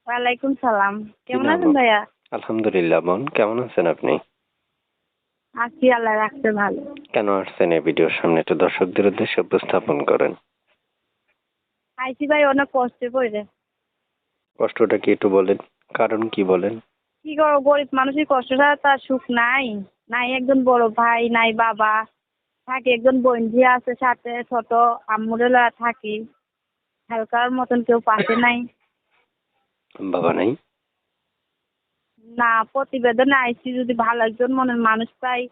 ওয়ালাইকুম সালাম। কি কেমন নাম আছেন ভাইয়া? আলহামদুলিল্লাহ বোন, কেমন আছেন আপনি? আছি, আল্লাহ রাখতে ভালো। কেন আসছেন এই ভিডিওর সামনে, একটু দর্শকদের উদ্দেশ্যে উপস্থাপন করেন। আইছি ভাই অনেক কষ্টে পড়ে। কষ্টটা কি একটু বলেন, কারণ কি বলেন। কি করবো, গরিব মানুষের কষ্ট ছাড়া তার সুখ নাই। নাই একজন বড় ভাই, নাই বাবা। থাকি একজন বোনঝি আছে সাথে, ছোট আম্মুরে লয়া থাকি। হালকার মতন কেউ পাশে নাই। বাবা নাই? না, প্রতিবেদনে আইছি যদি ভালো একজন মনের মানুষ পাই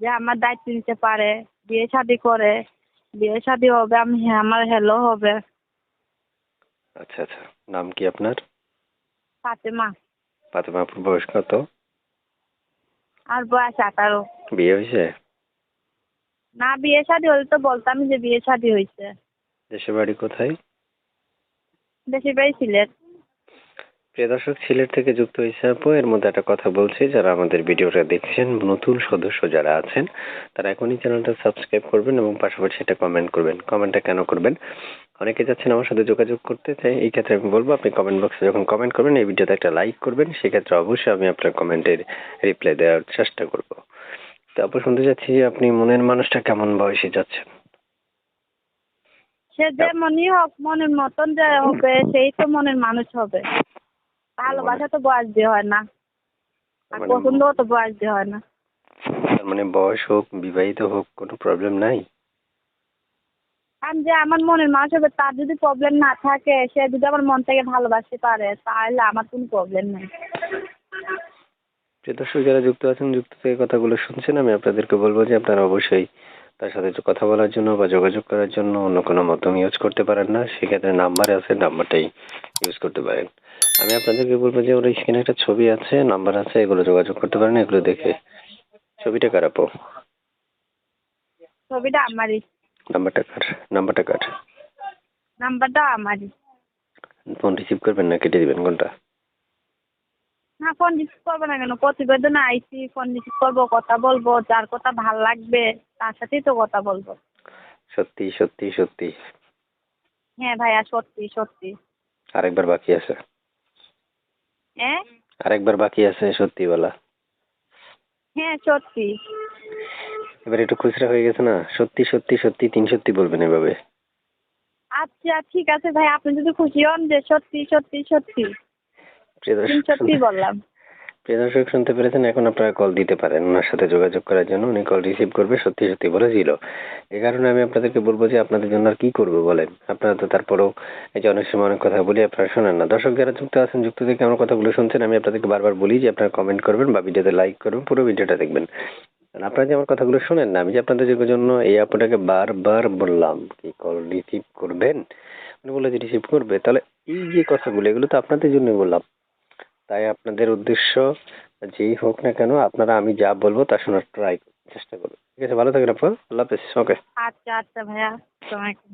যে আমার দায়িত্ব নিতে পারে, বিয়ে শাদী করে, বিয়ে শাদী হবে, আমার হ্যালো হবে। আচ্ছা আচ্ছা, নাম কি আপনার? ফাতেমা। ফাতেমা, আপনার বয়স কত? আর বয়স 18। বিয়ে হয়েছে? না, বিয়ে শাদী হলে তো বলতাম যে বিয়ে শাদী হয়েছে। দেশের বাড়ি কোথায়? দেশের বাড়ি সিলেট। প্রিয় দর্শক, সিলেট থেকে যুক্ত হয়েছে আপু। এর মধ্যে একটা কথা বলছি, যারা আমাদের ভিডিওটা দেখছেন, নতুন সদস্য যারা আছেন, তারা এখনই চ্যানেলটা সাবস্ক্রাইব করবেন এবং পাশাপাশি একটা কমেন্ট করবেন। কমেন্টটা কেন করবেন? অনেকে যাচ্ছেন আমার সাথে যোগাযোগ করতে চাই, এই ক্ষেত্রে আমি বলবো আপনি কমেন্ট বক্সে যখন কমেন্ট করবেন, এই ভিডিওতে একটা লাইক করবেন। সেক্ষেত্রে অবশ্যই আমি আপনার কমেন্টের রিপ্লাই দেওয়ার চেষ্টা করব। তারপর শুনতে চাচ্ছি যে আপনি মনের মানুষটা কেমন বয়সে যাচ্ছেন? সে যেমনই হোক, মনের মতন যে হবে সেই তো মনের মানুষ হবে। ভালোবাসা তো বয়স দিয়ে হয় না, আর মানে পছন্দও তো বয়স দিয়ে হয় না। তার মানে বয়স হোক, বিবাহিত হোক, কোনো প্রবলেম নাই? কারণ যে আমার মনের মানুষ হবে তার যদি প্রবলেম না থাকে, সে যদি আমার মন থেকে ভালোবাসতে পারে, তাহলে আমার কোনো প্রবলেম নেই। প্রিয় দর্শক, যারা যুক্ত আছেন, যুক্ত থেকে কথাগুলো শুনছেন, আমি আপনাদেরকে বলবো যে আপনারা অবশ্যই তার সাথে একটু কথা বলার জন্য বা যোগাযোগ করার জন্য অন্য কোনো মাধ্যম ইউজ করতে পারেন না। সেক্ষেত্রে নাম্বার আছে, নাম্বারটাই ইউজ করতে পারেন। আমি আপনাদেরকে বলবো যে ওর স্ক্রিনে একটা ছবি আছে, নাম্বার আছে, এগুলো যোগাযোগ করতে পারেন। এগুলো দেখে ছবিটা কার আপু? ছবিটা আমারই। নাম্বারটা কার? নাম্বারটা কার? নাম্বারটা আমারই। ফোন রিসিভ করবেন না কেটে দিবেন কোনটা? না, ফোন রিসিভ করবো না কেন? প্রতিবেদনে আইছি, ফোন রিসিভ করবো, কথা বলবো, যার কথা ভাল লাগবে তার সাথেই তো কথা বলবো। সত্যি সত্যি সত্যি? হ্যাঁ ভাইয়া, সত্যি সত্যি। আরেকবার বাকি আছে? হ্যাঁ। আরেকবার বাকি আছে সত্যি বলা? হ্যাঁ সত্যি। এবার একটু খুচরা হয়ে গেছে না? সত্যি সত্যি সত্যি, 3 সত্যি বলবেন এভাবে। আচ্ছা ঠিক আছে ভাই, আপনি যদি খুশি হন যে সত্যি সত্যি সত্যি, প্রিয় তিন দর্শক সত্যি বললাম। প্রিয় দর্শক, শুনতে পেরেছেন? এখন আপনারা কল দিতে পারেন ওনার সাথে যোগাযোগ করার জন্য। উনি কল রিসিভ করবে, সত্যি সত্যি বলেছিল। এই কারণে আমি আপনাদেরকে বলবো যে আপনাদের জন্য আর কি করবো বলেন। আপনারা তো তারপরেও এই যে অনেক সময় অনেক কথা বলি, আপনারা শোনেন না। দর্শক যারা যুক্ত আছেন, যুক্ত থেকে আমার কথাগুলো শুনছেন, আমি আপনাদেরকে বারবার বলি যে আপনারা কমেন্ট করবেন বা ভিডিওতে লাইক করবেন, পুরো ভিডিওটা দেখবেন। আর আপনারা যে আমার কথাগুলো শোনেন না, আমি যে আপনাদের জন্য এই আপুটাকে বারবার বললাম কি কল রিসিভ করবেন, উনি বলে যে রিসিভ করবে। তাহলে এই যে কথাগুলো, এগুলো তো আপনাদের জন্যই বললাম। তাই আপনাদের উদ্দেশ্য যেই হোক না কেন, আপনারা আমি যা বলবো তা শোনার চেষ্টা করুন। ঠিক আছে? ভালো থাকেন আপু। আল্লাহ হাফেজ। ওকে। আচ্ছা আচ্ছা ভাইয়া, আসসালামু আলাইকুম।